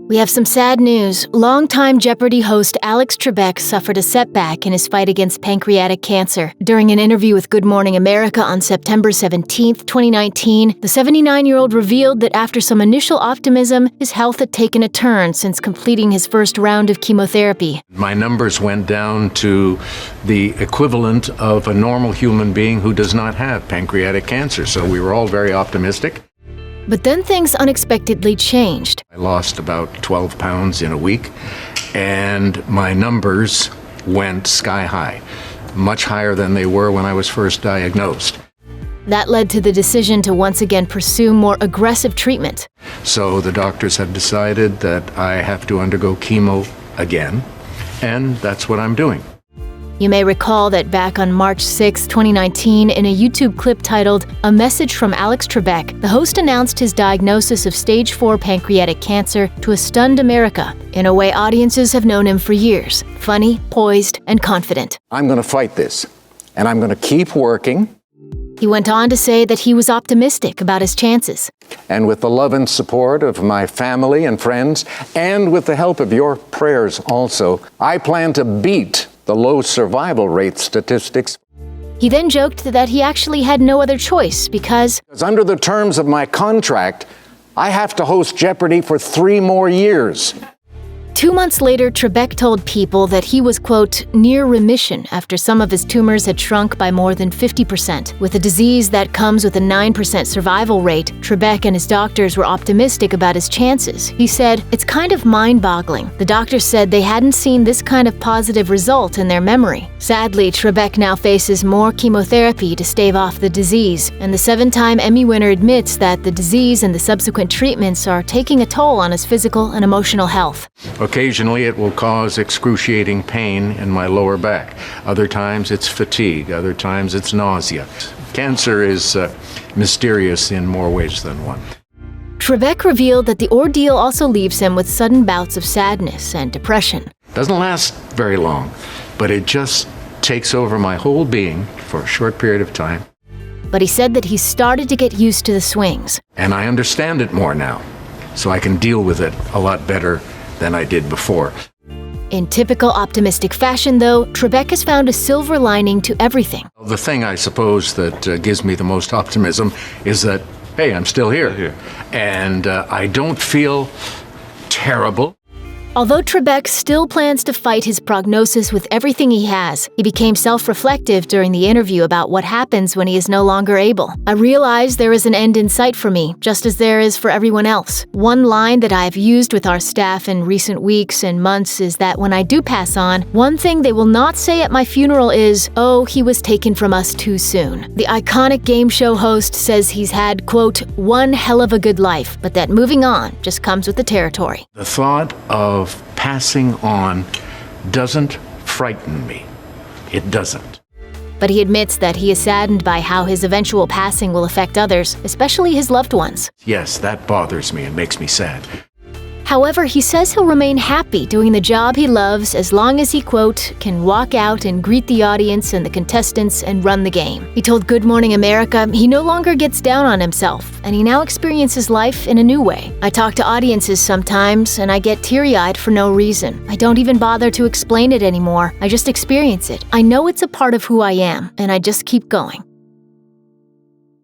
We have some sad news. Longtime Jeopardy host Alex Trebek suffered a setback in his fight against pancreatic cancer. During an interview with Good Morning America on September 17, 2019, the 79-year-old revealed that after some initial optimism, his health had taken a turn since completing his first round of chemotherapy. My numbers went down to the equivalent of a normal human being who does not have pancreatic cancer, so we were all very optimistic. But then things unexpectedly changed. I lost about 12 pounds in a week, and my numbers went sky high, much higher than they were when I was first diagnosed. That led to the decision to once again pursue more aggressive treatment. So the doctors have decided that I have to undergo chemo again, and that's what I'm doing. You may recall that back on March 6, 2019, in a YouTube clip titled "A Message from Alex Trebek," the host announced his diagnosis of stage 4 pancreatic cancer to a stunned America. In a way, audiences have known him for years. Funny, poised, and confident. I'm going to fight this, and I'm going to keep working. He went on to say that he was optimistic about his chances. And with the love and support of my family and friends, and with the help of your prayers also, I plan to beat the low survival rate statistics. He then joked that he actually had no other choice because under the terms of my contract, I have to host Jeopardy for 3 more years. 2 months later, Trebek told People that he was, quote, near remission after some of his tumors had shrunk by more than 50%. With a disease that comes with a 9% survival rate, Trebek and his doctors were optimistic about his chances. He said, "It's kind of mind-boggling. The doctors said they hadn't seen this kind of positive result in their memory." Sadly, Trebek now faces more chemotherapy to stave off the disease, and the 7-time Emmy winner admits that the disease and the subsequent treatments are taking a toll on his physical and emotional health. Occasionally, it will cause excruciating pain in my lower back. Other times, it's fatigue. Other times, it's nausea. Cancer is mysterious in more ways than one. Trebek revealed that the ordeal also leaves him with sudden bouts of sadness and depression. Doesn't last very long, but it just takes over my whole being for a short period of time. But he said that he started to get used to the swings. And I understand it more now, so I can deal with it a lot better than I did before. In typical optimistic fashion, though, Trebek has found a silver lining to everything. The thing I suppose that gives me the most optimism is that, hey, I'm still here. And I don't feel terrible. Although Trebek still plans to fight his prognosis with everything he has, he became self-reflective during the interview about what happens when he is no longer able. "I realize there is an end in sight for me, just as there is for everyone else. One line that I have used with our staff in recent weeks and months is that when I do pass on, one thing they will not say at my funeral is, 'Oh, he was taken from us too soon.'" The iconic game show host says he's had, quote, "one hell of a good life, but that moving on just comes with the territory." The thought of passing on doesn't frighten me. It doesn't. But he admits that he is saddened by how his eventual passing will affect others, especially his loved ones. Yes, that bothers me and makes me sad. However, he says he'll remain happy doing the job he loves as long as he, quote, can walk out and greet the audience and the contestants and run the game. He told Good Morning America he no longer gets down on himself, and he now experiences life in a new way. "I talk to audiences sometimes, and I get teary-eyed for no reason. I don't even bother to explain it anymore. I just experience it. I know it's a part of who I am, and I just keep going."